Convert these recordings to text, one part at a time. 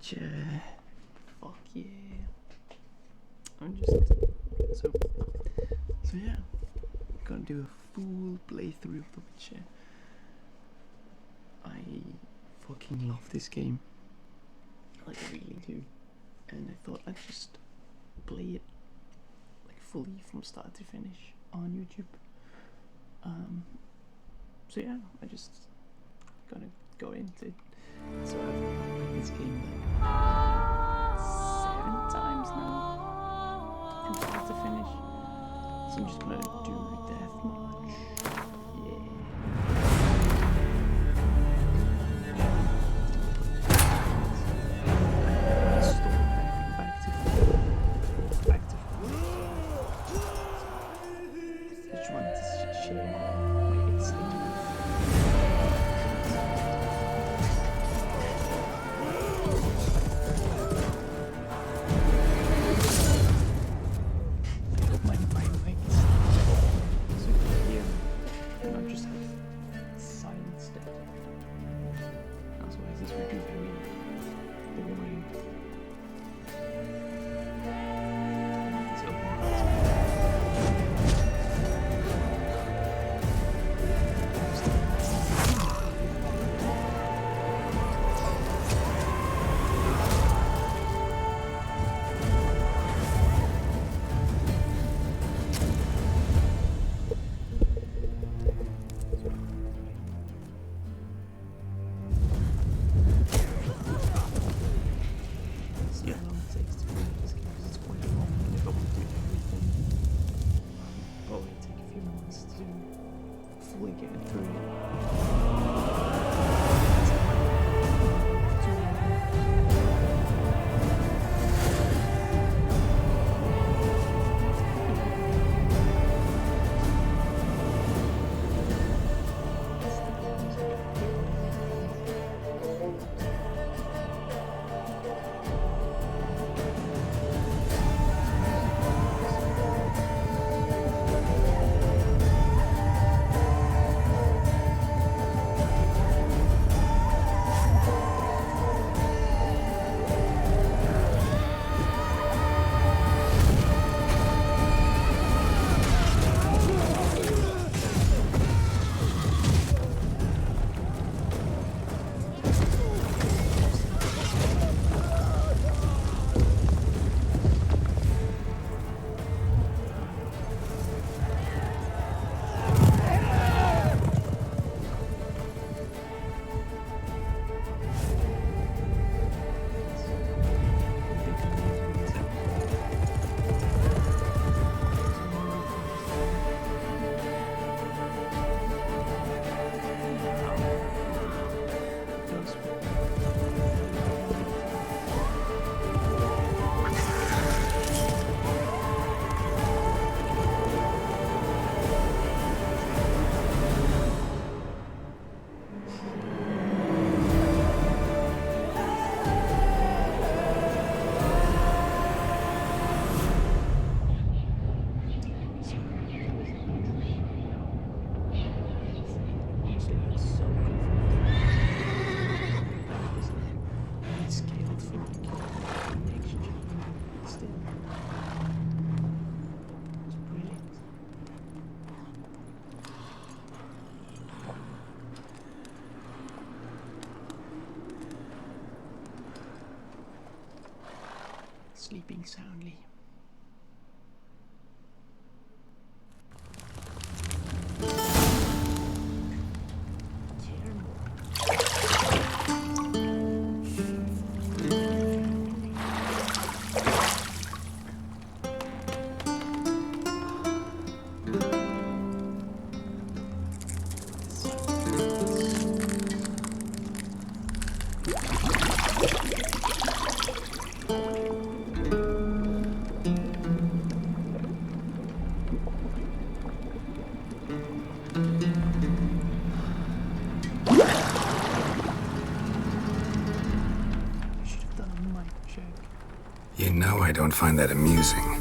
Witcher. Fuck yeah. I'm just so yeah. Gonna do a full playthrough of The Witcher. I fucking love this game. Like I really do. And I thought I'd just play it like fully from start to finish on YouTube. So yeah, I just gonna go into it. So I've played this game like 7 times now from start to finish. So I'm just gonna do deathmatch. Yeah. Which one does she wait, it's I hope my mic is super clear and not just have silence dead. Otherwise this would be very boring. Sleeping soundly. You know I don't find that amusing.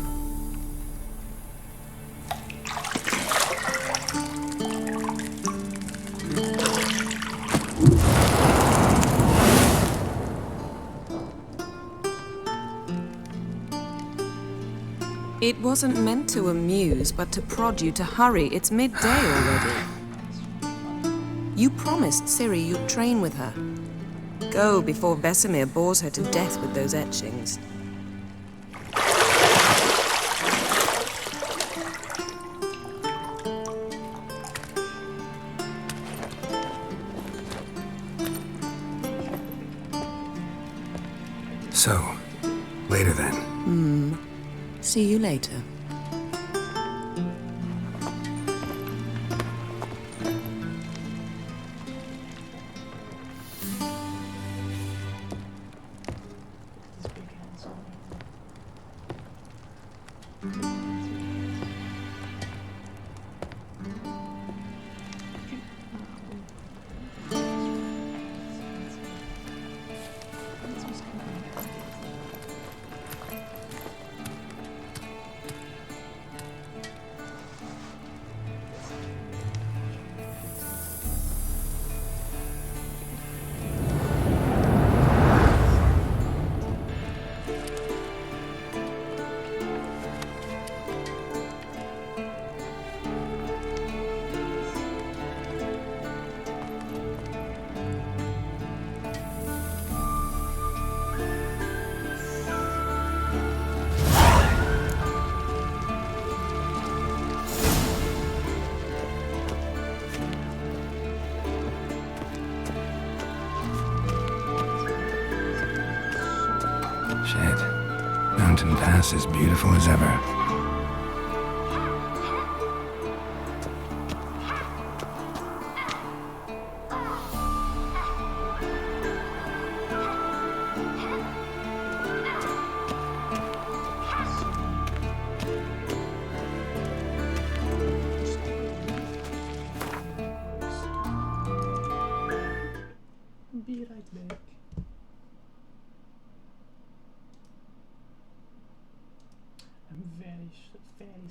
It wasn't meant to amuse, but to prod you to hurry. It's midday already. You promised Ciri you'd train with her. Go before Vesemir bores her to death with those etchings. So, later then. See you later. This big hands on Shit. Mountain Pass is beautiful as ever. Be right back. I'm very certain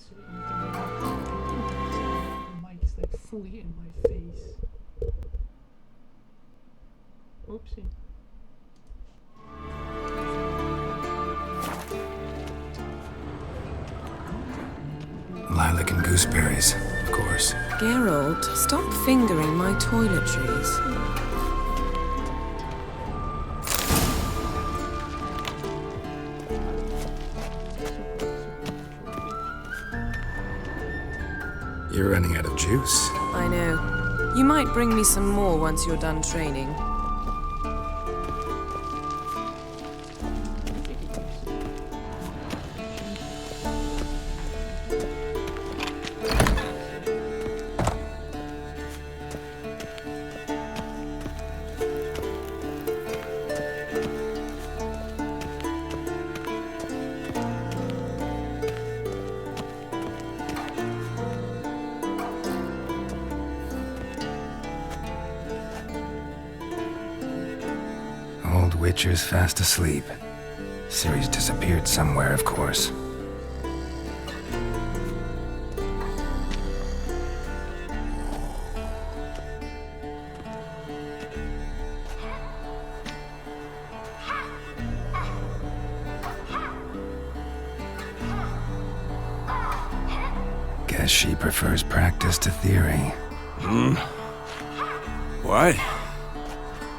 the mic's like fully in my face. Oopsie. Lilac and gooseberries, of course. Geralt, stop fingering my toiletries. You're running out of juice. I know. You might bring me some more once you're done training. Old Witcher's fast asleep. Ciri's disappeared somewhere, of course. Guess she prefers practice to theory. What?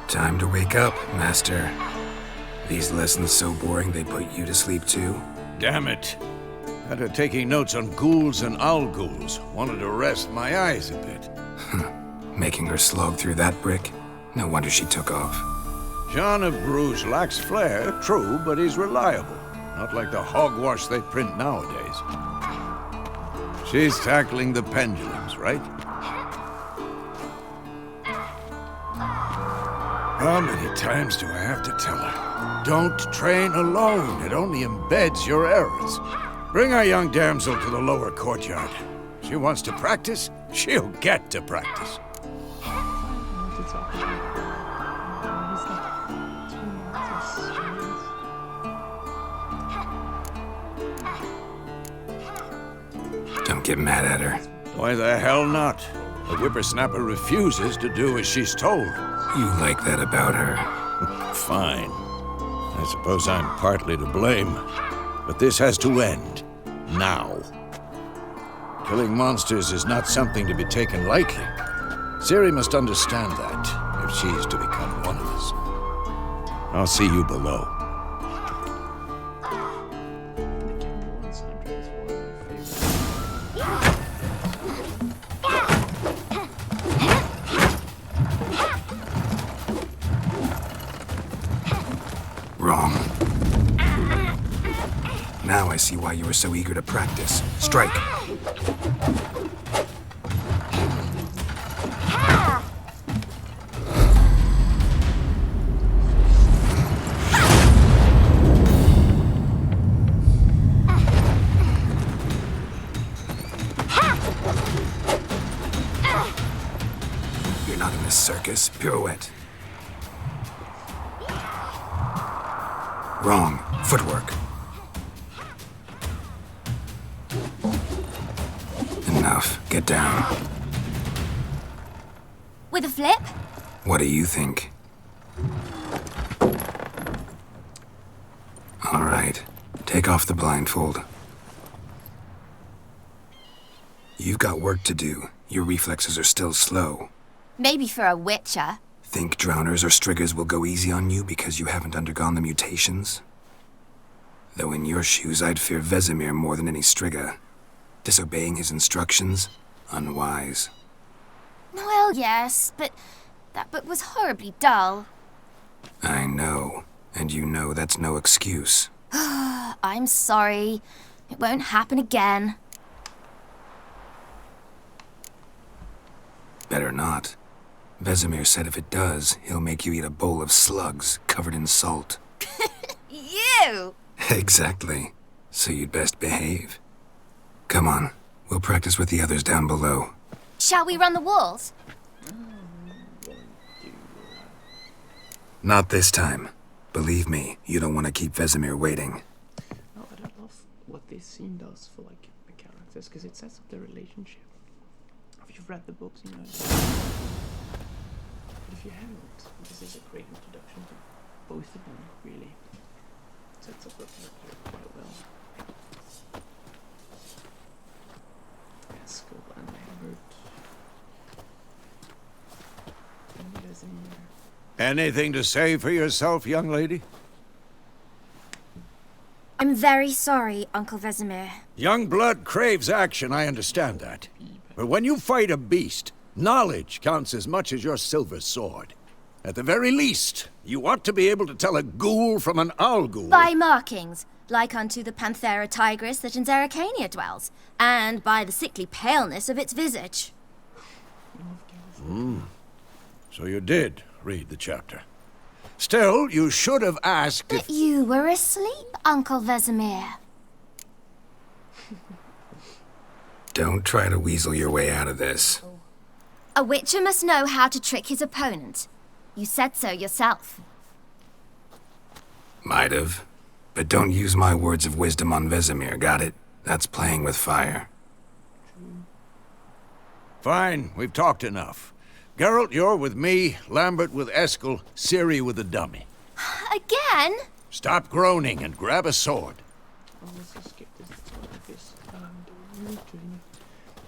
Time to wake up, Master. These lessons so boring they put you to sleep too? Damn it. Had her taking notes on ghouls and owl-ghouls. Wanted to rest my eyes a bit. Making her slog through that brick? No wonder she took off. John of Bruges lacks flair, true, but he's reliable. Not like the hogwash they print nowadays. She's tackling the pendulums, right? How many times do I have to tell her? Don't train alone. It only embeds your errors. Bring our young damsel to the lower courtyard. She wants to practice, she'll get to practice. Don't get mad at her. Why the hell not? The whippersnapper refuses to do as she's told. You like that about her. Fine. I suppose I'm partly to blame. But this has to end. now. Killing monsters is not something to be taken lightly. Ciri must understand that if she is to become one of us. I'll see you below. Wrong. Now I see why you were so eager to practice. Strike. You're not in this circus. Pirouette. Wrong. Footwork. Enough. Get down. With a flip? What do you think? All right. Take off the blindfold. You've got work to do. Your reflexes are still slow. Maybe for a witcher. Think drowners or striggers will go easy on you because you haven't undergone the mutations? Though in your shoes, I'd fear Vesemir more than any strigger. Disobeying his instructions? Unwise. Well, yes, but that book was horribly dull. I know. And you know that's no excuse. I'm sorry. It won't happen again. Better not. Vesemir said if it does, he'll make you eat a bowl of slugs covered in salt. You! Exactly. So you'd best behave. Come on. We'll practice with the others down below. Shall we run the walls? Not this time. Believe me, you don't want to keep Vesemir waiting. No, but I love what this scene does for like the characters, because it sets up the relationship. If you've read the books, you know. But if you haven't, this is a great introduction to both of them, really. It sets up the character quite well. Eskel and Lambert. And Vesemir. Anything to say for yourself, young lady? I'm very sorry, Uncle Vesemir. Young blood craves action, I understand that. But when you fight a beast, knowledge counts as much as your silver sword. At the very least, you ought to be able to tell a ghoul from an owl ghoul. By markings, like unto the Panthera tigris that in Zeracania dwells, and by the sickly paleness of its visage. So you did read the chapter. Still, you should have asked if... But you were asleep, Uncle Vesemir. Don't try to weasel your way out of this. A witcher must know how to trick his opponent. You said so yourself. Might have. But don't use my words of wisdom on Vesemir, got it? That's playing with fire. Fine, we've talked enough. Geralt, you're with me, Lambert with Eskel, Ciri with the dummy. Again? Stop groaning and grab a sword. Oh, let's just skip this part of this.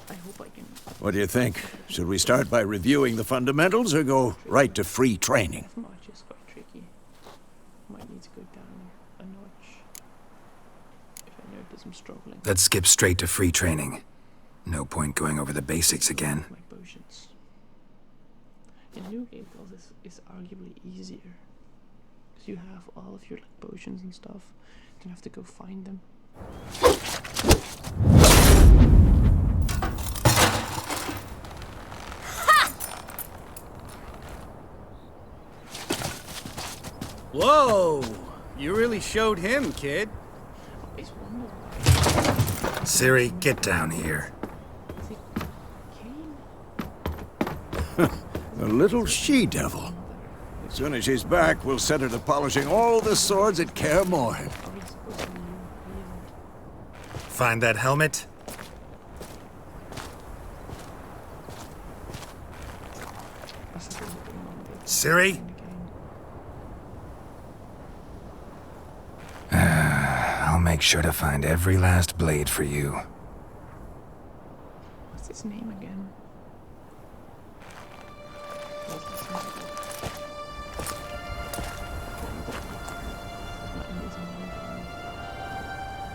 I hope I can. What do you think? Should we start by reviewing the fundamentals or go right to free training? March is quite tricky. Might need to go down a notch. If I notice I'm struggling. Let's skip straight to free training. No point going over the basics again. My potions. In New Game Plus, this is arguably easier. Because you have all of your like, potions and stuff. You don't have to go find them. Whoa! You really showed him, kid. It's one more. Ciri, get down here. Is it Kane? A little she-devil. As soon as she's back, we'll set her to polishing all the swords at Kaer Morhen. Are we supposed to be Find that helmet? Ciri? I'll make make sure to find every last blade for you. What's his name again?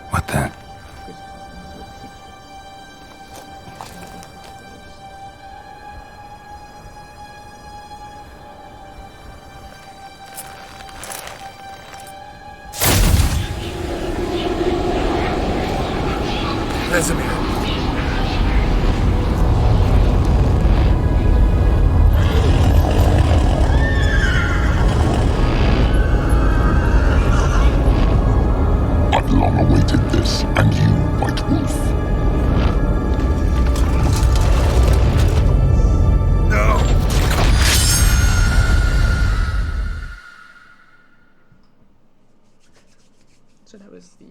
What the? Vesemir. I've long awaited this, and you, White Wolf. No! So that was the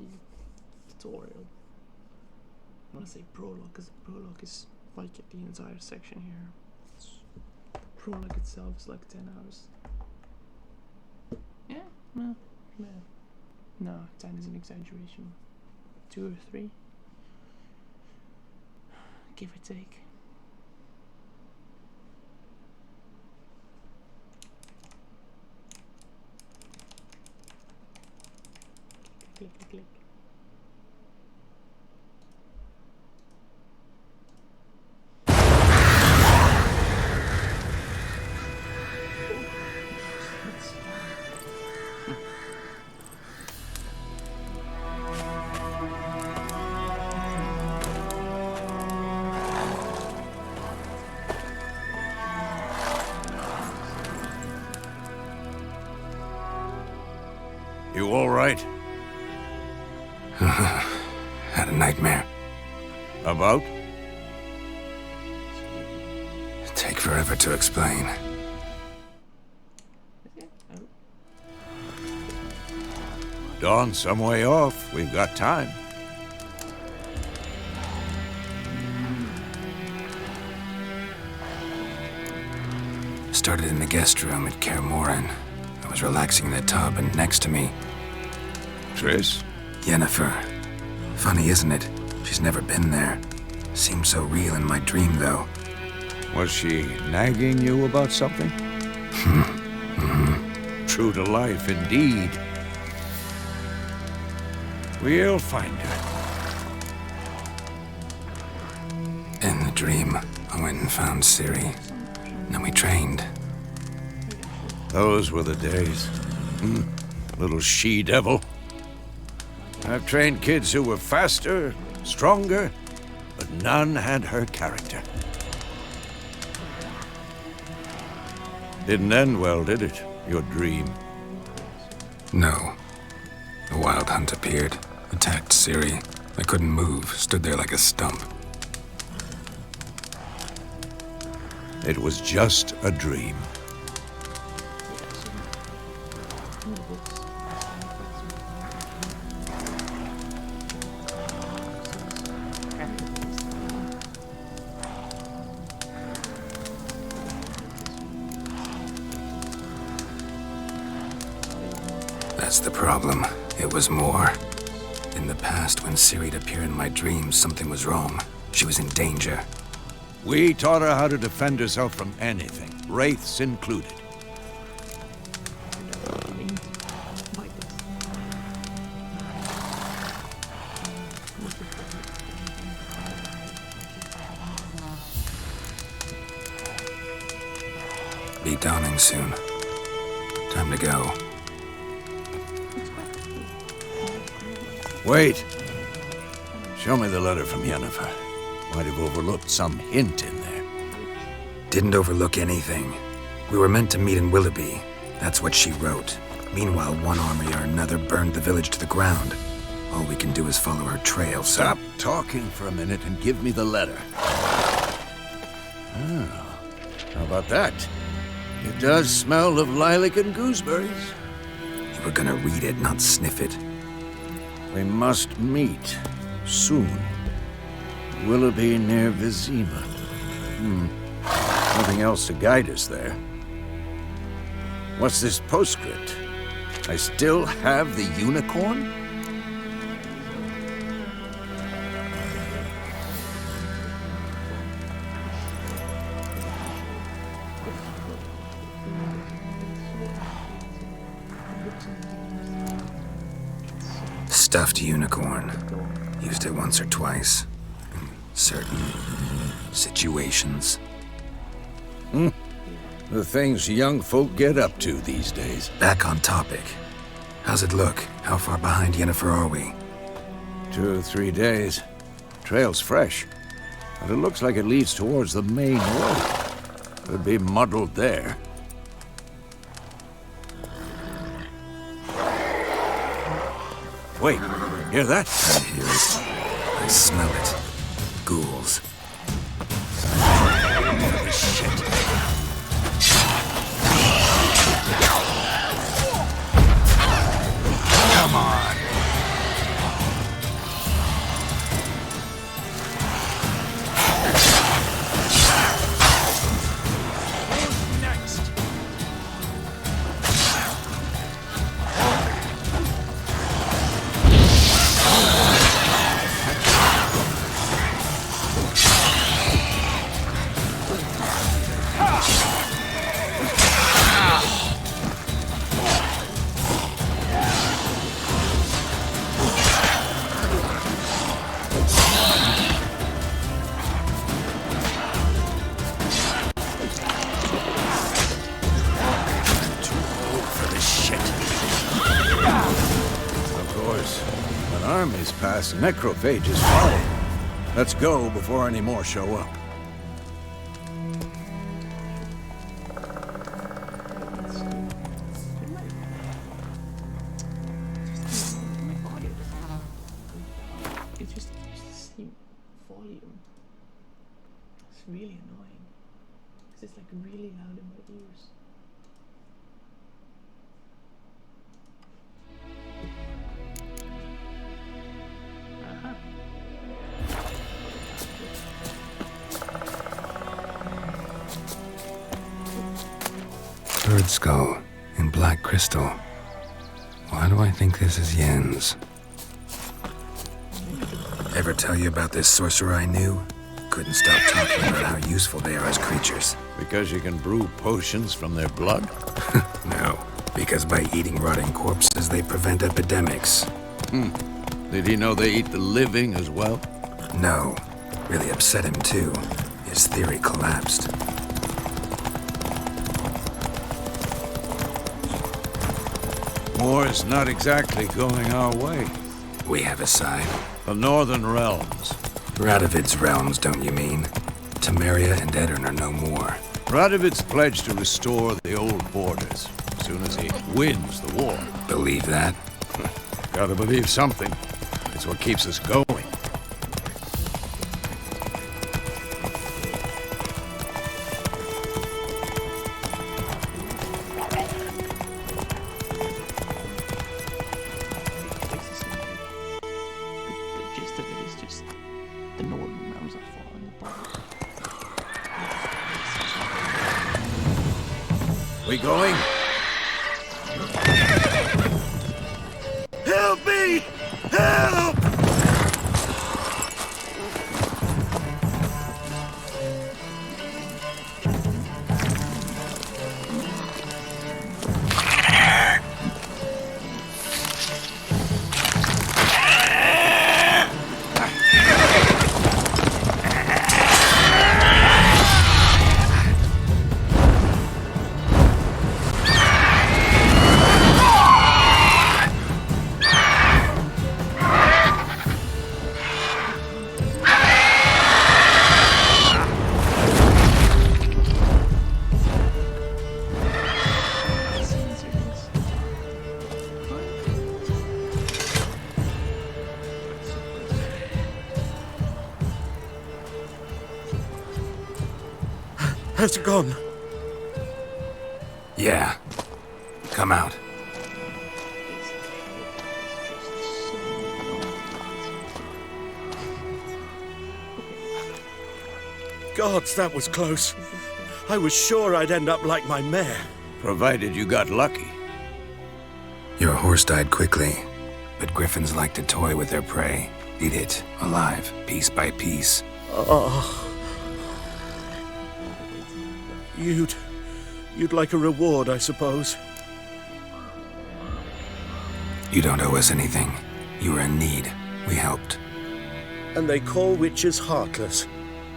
tutorial. I want to say prologue, because the prologue is like the entire section here. Prologue itself is like 10 hours. Yeah, well, yeah. No, 10 is an exaggeration. 2 or 3. Give or take. Click, click, click. You all right? Had a nightmare. About? Take forever to explain. Dawn's some way off. We've got time. Started in the guest room at Kaer Morhen. I was relaxing in the tub, and next to me, Triss? Yennefer. Funny, isn't it? She's never been there. Seemed so real in my dream, though. Was she nagging you about something? True to life, indeed. We'll find her. In the dream, I went and found Ciri. Then we trained. Those were the days. Little she-devil. I've trained kids who were faster, stronger, but none had her character. Didn't end well, did it? Your dream? No. The Wild Hunt appeared, attacked Ciri. I couldn't move, stood there like a stump. It was just a dream. That's the problem. It was more. In the past, when Ciri'd appear in my dreams, something was wrong. She was in danger. We taught her how to defend herself from anything, wraiths included. Be dawning soon. Time to go. Wait. Show me the letter from Yennefer. Might have overlooked some hint in there. Didn't overlook anything. We were meant to meet in Willoughby. That's what she wrote. Meanwhile, one army or another burned the village to the ground. All we can do is follow her trail, so... Stop talking for a minute and give me the letter. Oh, how about that? It does smell of lilac and gooseberries. You were gonna read it, not sniff it. We must meet soon. Willoughby near Vizima. Nothing else to guide us there. What's this postscript? I still have the unicorn? stuffed unicorn. Used it once or twice. In certain situations. The things young folk get up to these days. Back on topic. How's it look? How far behind Yennefer are we? 2 or 3 days. Trail's fresh. But it looks like it leads towards the main road. Could be muddled there. Wait, hear that? I hear it. I smell it. Ghouls. Holy shit. Come on. Necrophages follow. Let's go before any more show up. It just keeps the same volume. It's really annoying. Because it's like really loud in my ears. Bird skull in black crystal. Why do I think this is Yen's? Ever tell you about this sorcerer I knew? Couldn't stop talking about how useful they are as creatures. Because you can brew potions from their blood? No, because by eating rotting corpses, they prevent epidemics. Did he know they eat the living as well? No, really upset him too. His theory collapsed. War's not exactly going our way. We have a side. The Northern Realms. Radovid's realms, don't you mean? Temeria and Edirn are no more. Radovid's pledged to restore the old borders as soon as he wins the war. Believe that? Gotta believe something. It's what keeps us going. The gist of it is just the Northern realms are falling apart. We going? Help me! Help! Has it gone? Yeah. Come out. Gods, that was close. I was sure I'd end up like my mare. Provided you got lucky. Your horse died quickly, but griffins like to toy with their prey. Eat it, alive, piece by piece. Oh. You'd like a reward, I suppose. You don't owe us anything. You were in need. We helped. And they call witches heartless.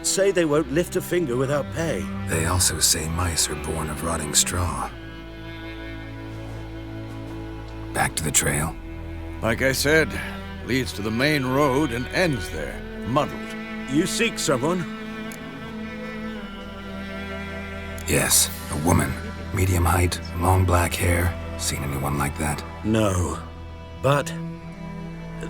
Say they won't lift a finger without pay. They also say mice are born of rotting straw. Back to the trail? Like I said, leads to the main road and ends there, muddled. You seek someone? Yes, a woman. Medium height, long black hair. Seen anyone like that? No. But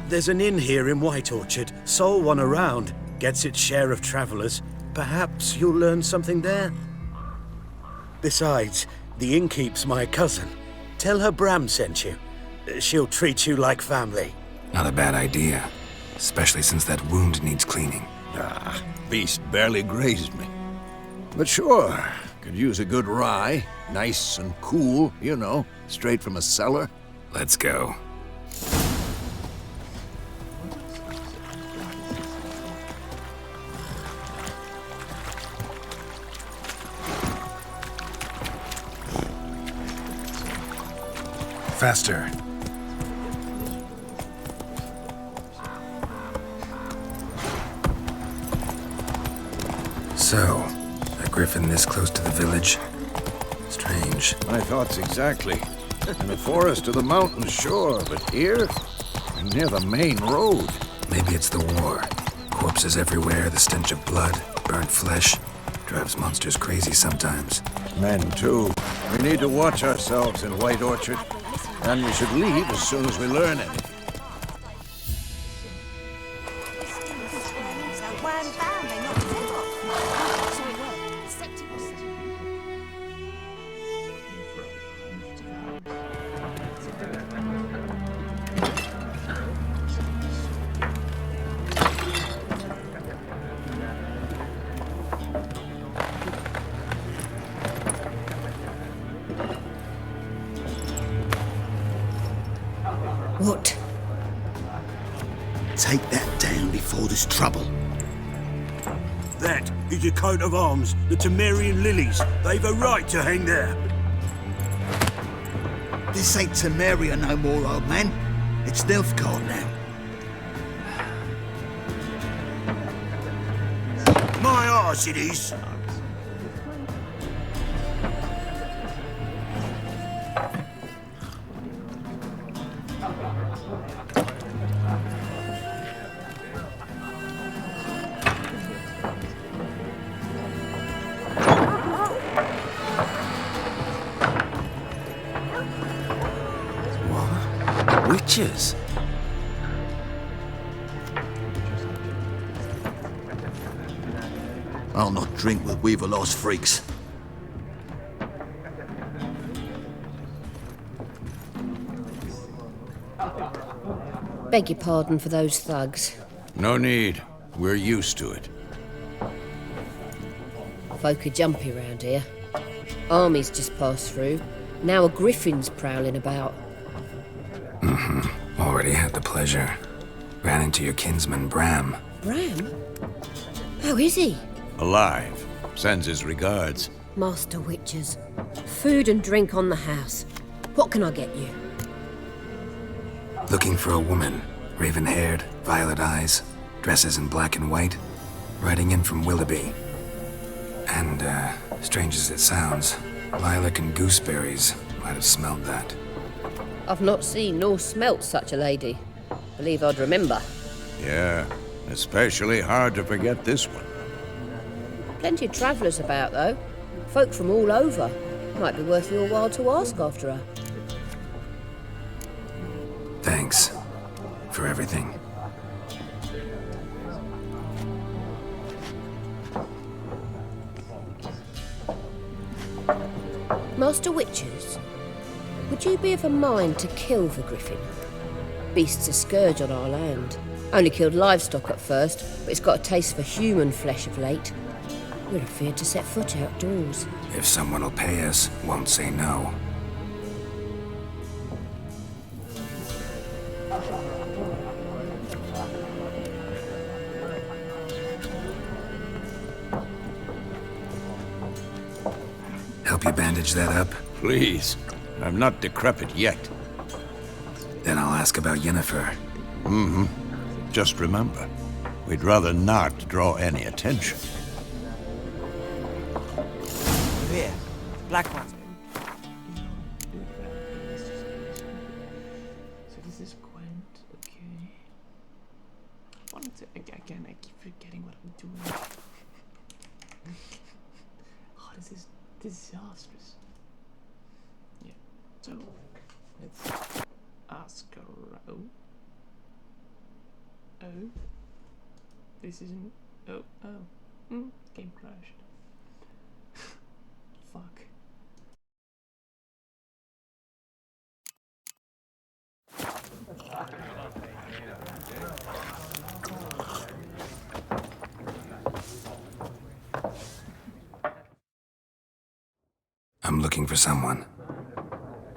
there's an inn here in White Orchard. Sole one around. Gets its share of travelers. Perhaps you'll learn something there? Besides, the innkeep's my cousin. Tell her Bram sent you. She'll treat you like family. Not a bad idea. Especially since that wound needs cleaning. Ah, beast barely grazed me. But sure, could use a good rye. Nice and cool, you know, straight from a cellar. Let's go. Faster. So, a griffin this close to the village? Strange. My thoughts exactly. In the forest or the mountains, sure, but here? Near the main road. Maybe it's the war. Corpses everywhere, the stench of blood, burnt flesh. Drives monsters crazy sometimes. Men, too. We need to watch ourselves in White Orchard. And we should leave as soon as we learn anything. What? Take that down before there's trouble. That is a coat of arms, the Temerian lilies. They've a right to hang there. This ain't Temeria no more, old man. It's Nilfgaard now. My arse it is. Witches? I'll not drink with Weaver-lost freaks. Beg your pardon for those thugs. No need. We're used to it. Folk are jumpy round here. Armies just passed through. Now a griffin's prowling about. Already had the pleasure. Ran into your kinsman, Bram. Bram? How is he? Alive. Sends his regards. Master Witches. Food and drink on the house. What can I get you? Looking for a woman. Raven-haired, violet eyes, dresses in black and white. Riding in from Willoughby. And, strange as it sounds, lilac and gooseberries might have smelled that. I've not seen nor smelt such a lady. Believe I'd remember. Yeah, especially hard to forget this one. Plenty of travellers about, though. Folk from all over. Might be worth your while to ask after her. Thanks for everything. Master Witches, would you be of a mind to kill the griffin? Beast's a scourge on our land. Only killed livestock at first, but it's got a taste for human flesh of late. We're afeard to set foot outdoors. If someone will pay us, won't say no. Help you bandage that up? Please. I'm not decrepit yet. Then I'll ask about Yennefer. Just remember, we'd rather not draw any attention. Here, black ones. So this is Gwent, okay. Again, I keep forgetting what I'm doing. Oh, this is disastrous. Yeah, so let's ask her. Oh, this isn't. Game crashed. Fuck. I'm looking for someone.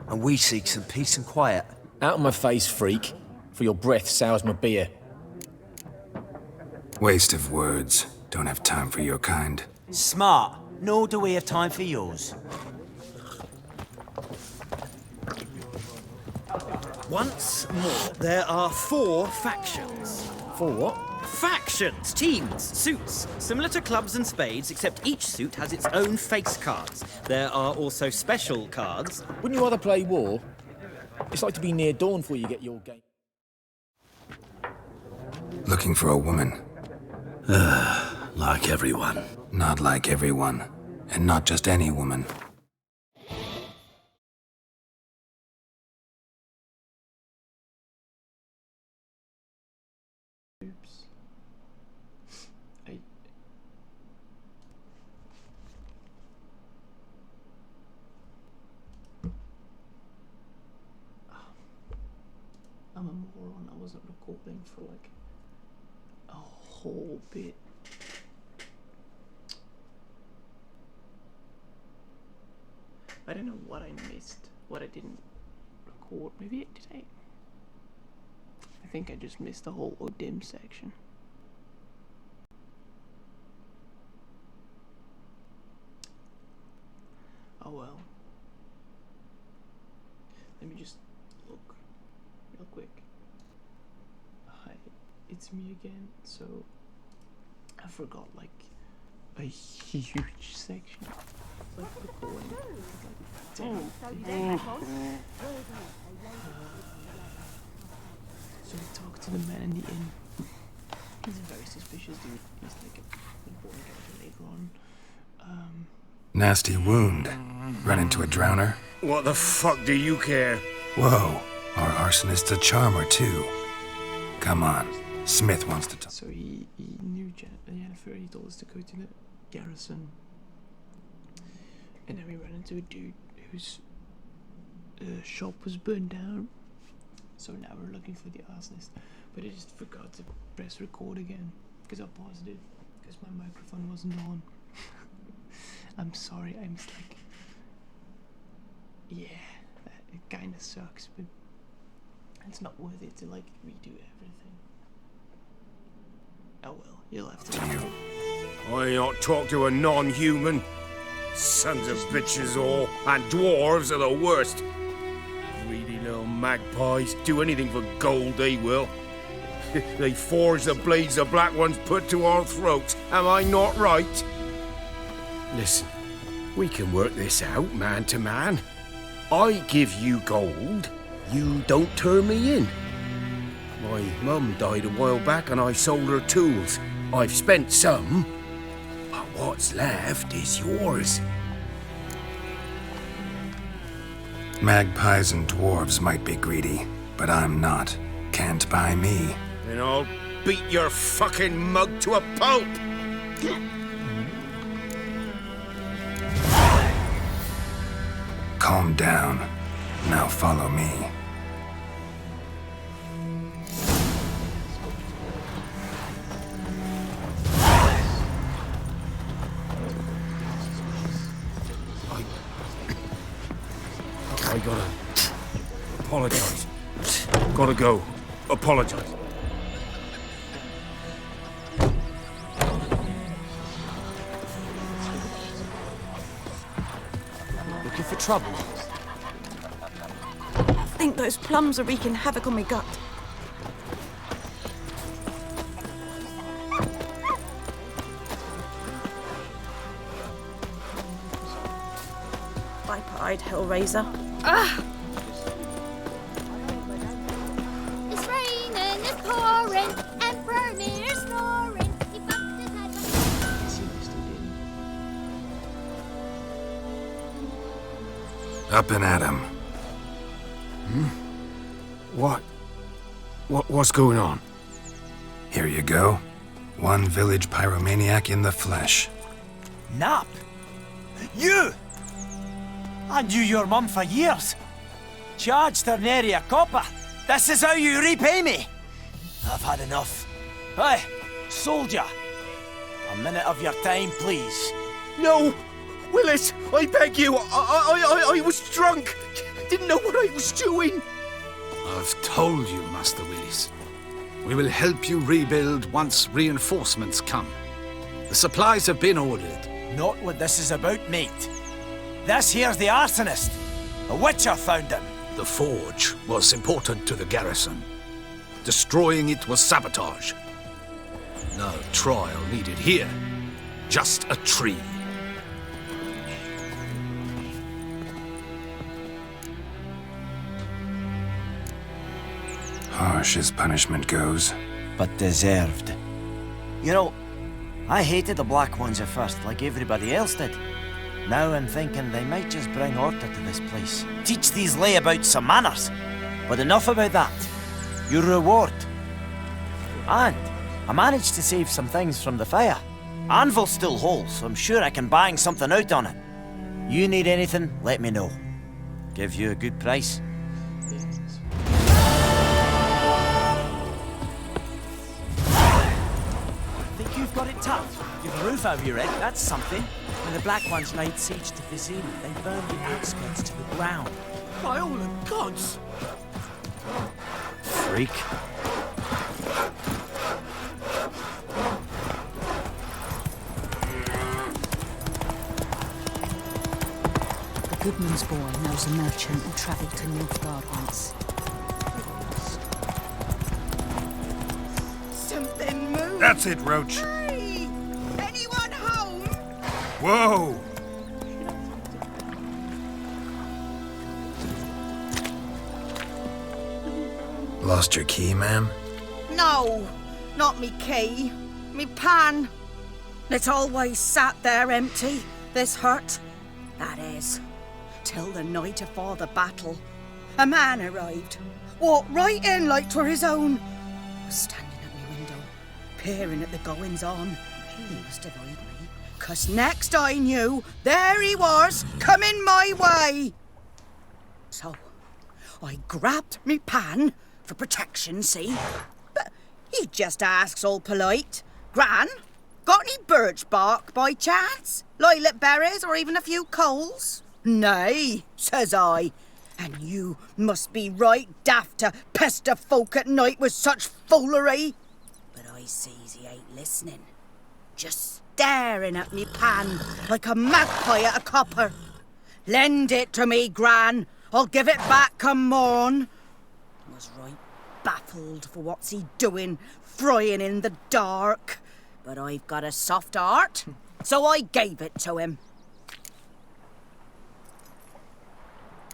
And we seek some peace and quiet. Out of my face, freak. For your breath sours my beer. Waste of words. Don't have time for your kind. Smart. Nor do we have time for yours. Once more, there are 4 factions. 4 what? Factions, teams, suits. Similar to clubs and spades, except each suit has its own face cards. There are also special cards. Wouldn't you rather play war? It's like to be near dawn before you get your game. Looking for a woman. Like everyone. Not like everyone. And not just any woman. Oops. I'm a moron. I wasn't recording for like a whole bit. I don't know what I missed, what I didn't record. Maybe did I? I think I just missed the whole Odim section. Oh well. Let me just look real quick. Hi, it's me again. So I forgot like a huge section. Like recording. So we talked to the man in the inn. He's a very suspicious dude. He's like an important character later on. Nasty wound. Run into a drowner. What the fuck do you care? Whoa, our arsonist's a charmer too. Come on, Smith wants to talk. So he knew Jennifer. He told us to go to the garrison. And then we ran into a dude whose shop was burned down. So now we're looking for the arsonist. But I just forgot to press record again. Because I paused it. Because my microphone wasn't on. I'm sorry, I'm just like... Yeah, it kinda sucks. But it's not worth it to like redo everything. Oh well, you'll have to... I ain't not talk to a non-human. Sons of bitches all, and dwarves are the worst. Greedy little magpies, do anything for gold they will. They forge the blades the black ones put to our throats, am I not right? Listen, we can work this out man to man. I give you gold, you don't turn me in. My mum died a while back and I sold her tools. I've spent some, but what's left is yours. Magpies and dwarves might be greedy, but I'm not. Can't buy me. Then I'll beat your fucking mug to a pulp! Calm down. Now follow me. I gotta apologize. Gotta go. Apologize. Looking for trouble? I think those plums are wreaking havoc on my gut. pipe-eyed hellraiser. It's raining, it's pouring, and Vermeer's snoring. He bumped his head. Up and at 'em. What's going on? Here you go. One village pyromaniac in the flesh. Nap? You! I knew your mum for years. Charged her nary a copper. This is how you repay me. I've had enough. Hey, soldier. A minute of your time, please. No! Willis, I beg you! I was drunk! Didn't know what I was doing! I've told you, Master Willis. We will help you rebuild once reinforcements come. The supplies have been ordered. Not what this is about, mate. This here's the arsonist. A witcher found him. The forge was important to the garrison. Destroying it was sabotage. No trial needed here. Just a tree. Harsh as punishment goes. But deserved. You know, I hated the Black Ones at first, like everybody else did. Now I'm thinking they might just bring order to this place. Teach these layabouts some manners. But enough about that. Your reward. And I managed to save some things from the fire. Anvil's still whole, so I'm sure I can bang something out on it. You need anything, let me know. Give you a good price. Think you've got it tough? You've a roof over your head, that's something. When the Black Ones laid siege to Vizima, they burned the outskirts to the ground. By all the gods! Freak. The Goodman's boy knows a merchant who travelled to Nilfgaard once. Something moved. That's it, Roach. Hey! Anyone home? Whoa! Lost your key, ma'am? No, not me key. Me pan. It's always sat there empty, this hut. That is, till the night afore the battle. A man arrived, walked right in like 'twere his own. Was standing at me window, peering at the goings-on. He must have eyed me, 'cause next I knew, there he was, coming my way. So, I grabbed me pan, for protection, see? But he just asks all polite, Gran, got any birch bark by chance? Lilac berries or even a few coals? Nay, says I. And you must be right daft to pester folk at night with such foolery. But I sees he ain't listening. Just staring at me pan like a magpie at a copper. Lend it to me, Gran. I'll give it back come morn. Was right baffled for what's he doing, frying in the dark. But I've got a soft heart, so I gave it to him.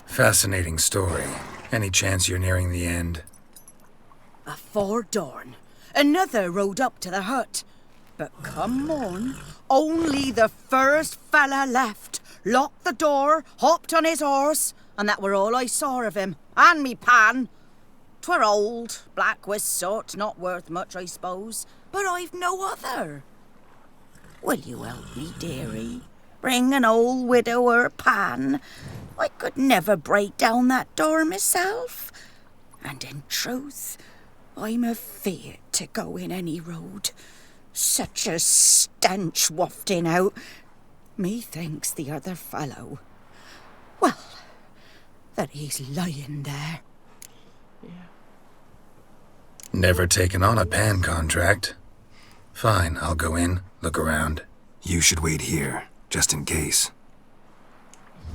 Fascinating story. Any chance you're nearing the end? Afore dawn, another rode up to the hut. But come morn, only the first fella left, locked the door, hopped on his horse, and that were all I saw of him, and me pan. 'Twere old, black with soot, not worth much, I suppose, but I've no other. Will you help me, dearie? Bring an old widower pan. I could never break down that door myself. And in truth, I'm afeard to go in any road. Such a stench wafting out. Methinks the other fellow, well, that he's lying there. Never taken on a pan contract. Fine, I'll go in, look around. You should wait here, just in case.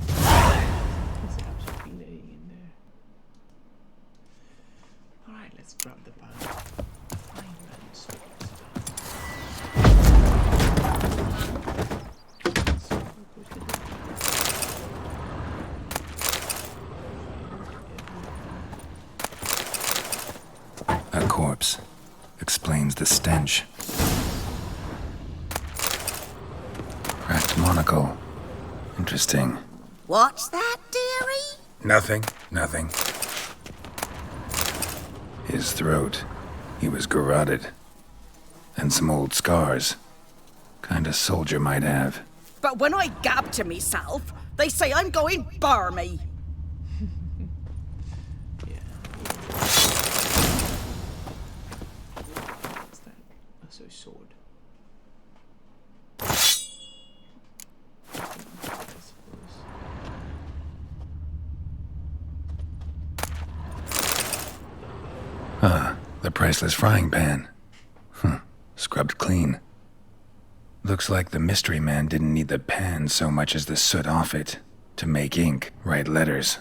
He's absolutely laying in there. Alright, let's grab the pan. perhaps. Explains the stench. Cracked monocle. Interesting. What's that, dearie? Nothing. His throat. He was garroted. And some old scars. Kind of soldier might have. But when I gab to myself, they say I'm going barmy. That's a sword. The priceless frying pan. Scrubbed clean. Looks like the mystery man didn't need the pan so much as the soot off it to make ink, write letters.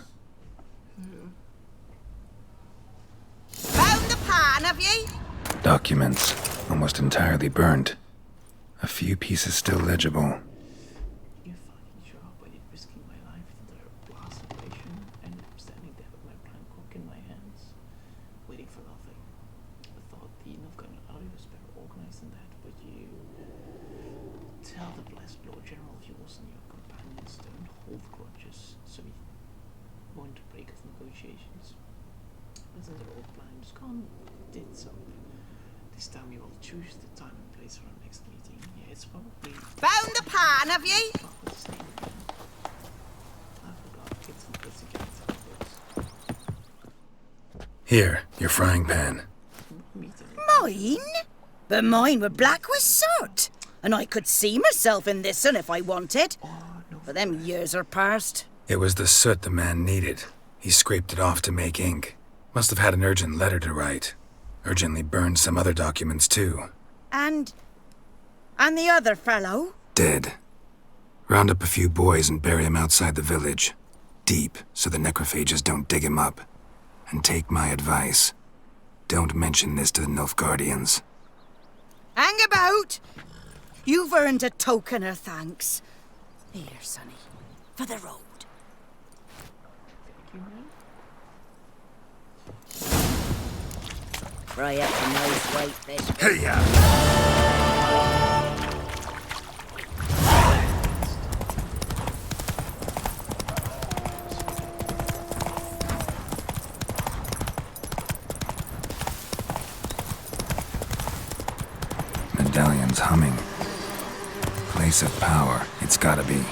Found the pan, have ye? Documents, almost entirely burnt. A few pieces still legible. You fucking sure, but it risking my life to the last operation and standing there with my plank hook in my hands, waiting for nothing. I thought the Novgorod army was better organized than that, but you tell the blessed Lord General yours and your companions don't hold grudges, so we won't break the negotiations. But since our old plan was gone, did so. This time we will choose the time and place for our next meeting. Yeah, it's probably... Found the pan, have ye? Here, your frying pan. Mine? But mine were black with soot. And I could see myself in this one if I wanted. But them years are past. It was the soot the man needed. He scraped it off to make ink. Must have had an urgent letter to write. Urgently burned some other documents too. And the other fellow? Dead. Round up a few boys and bury him outside the village. Deep, so the necrophages don't dig him up. And take my advice. Don't mention this to the Nilfgaardians. Hang about! You've earned a token of thanks. Here, sonny, for the road. Fry up a nice white fish. Medallion's humming. Place of power, it's gotta be.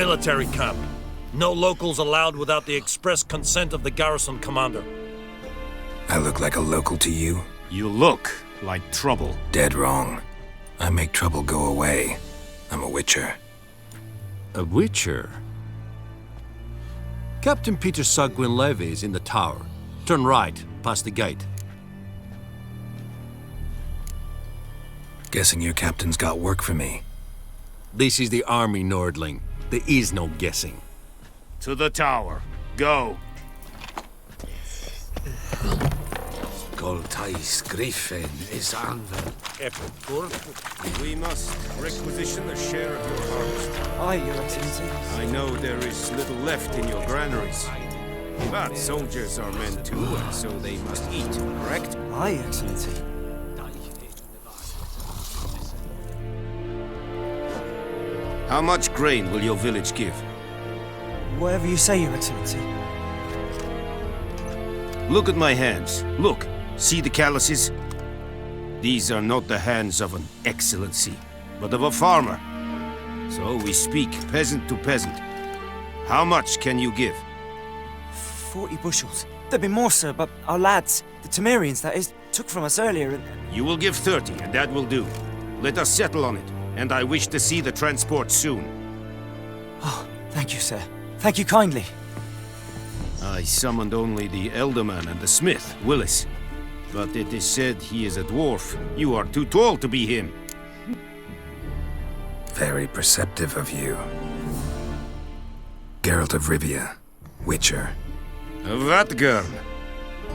military camp. No locals allowed without the express consent of the garrison commander. I look like a local to you? You look like trouble. Dead wrong. I make trouble go away. I'm a witcher. A witcher? Captain Peter Sagwin Levy is in the tower. Turn right, past the gate. Guessing your captain's got work for me. This is the army, Nordling. There is no guessing. To the tower. Go. Goltais Griffin is anvil. We must requisition a share of your harvest. Aye, Your Excellency. I know there is little left in your granaries. But soldiers are men too, and so they must eat, correct? Aye, Excellency. How much grain will your village give? Whatever you say, Your Excellency. Look at my hands. Look. See the calluses? These are not the hands of an excellency, but of a farmer. So we speak peasant to peasant. How much can you give? 40 bushels. There'd be more, sir, but our lads, the Temerians, that is, took from us earlier and... You will give 30, and that will do. Let us settle on it, and I wish to see the transport soon. Oh, thank you, sir. Thank you kindly. I summoned only the Elderman and the smith, Willis. But it is said he is a dwarf. You are too tall to be him. Very perceptive of you. Geralt of Rivia, Witcher. Vatgern!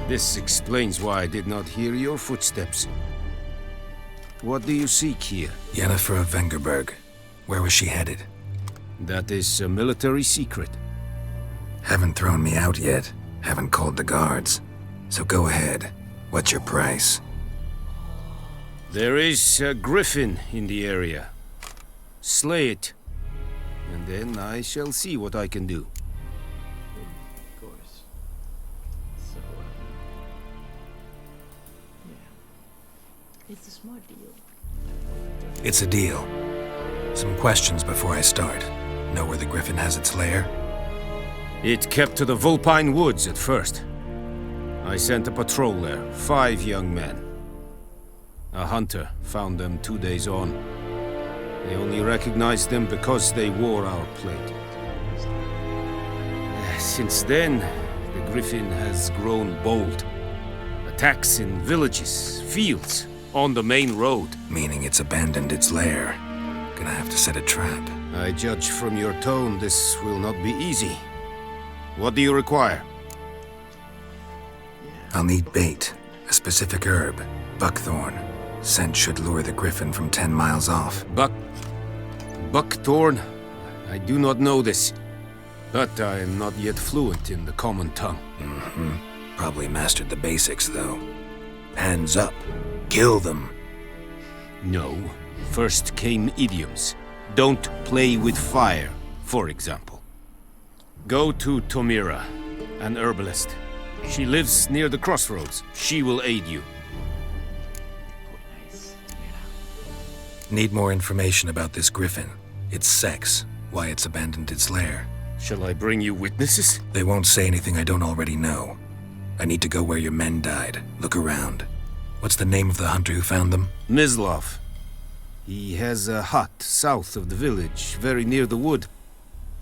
This explains why I did not hear your footsteps. What do you seek here? Yennefer of Vengerberg. Where was she headed? That is a military secret. Haven't thrown me out yet. Haven't called the guards. So go ahead. What's your price? There is a griffin in the area. Slay it. And then I shall see what I can do. Of course. So, yeah. It's a smart deal. It's a deal. Some questions before I start. Know where the griffin has its lair? It kept to the Vulpine Woods at first. I sent a patrol there, 5 young men. A hunter found them 2 days on. They only recognized them because they wore our plate. Since then, the griffin has grown bold. Attacks in villages, fields, on the main road. Meaning it's abandoned its lair. Gonna have to set a trap. I judge from your tone this will not be easy. What do you require? I'll need bait, a specific herb, buckthorn. Scent should lure the griffin from 10 miles off. Buckthorn? I do not know this. But I am not yet fluent in the common tongue. Probably mastered the basics, though. Hands up. Kill them. No. First came idioms. Don't play with fire, for example. Go to Tomira, an herbalist. She lives near the crossroads. She will aid you. Need more information about this griffin. Its sex, why it's abandoned its lair. Shall I bring you witnesses? They won't say anything I don't already know. I need to go where your men died. Look around. What's the name of the hunter who found them? Mislav. He has a hut south of the village, very near the wood.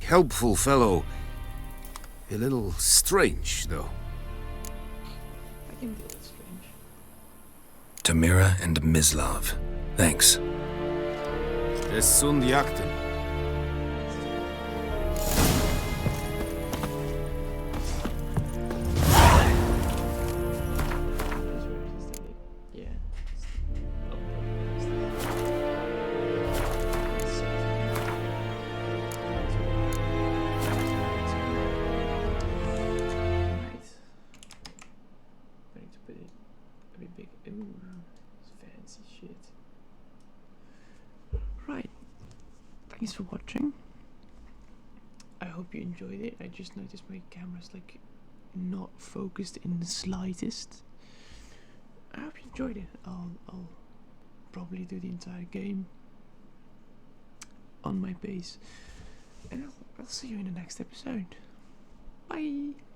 Helpful fellow. A little strange, though. I can feel it's strange. Tamira and Mislav. Thanks. Es sunt jakten. Thanks for watching. I hope you enjoyed it. I just noticed my camera's like not focused in the slightest. I hope you enjoyed it. I'll probably do the entire game on my base. and I'll see you in the next episode. Bye.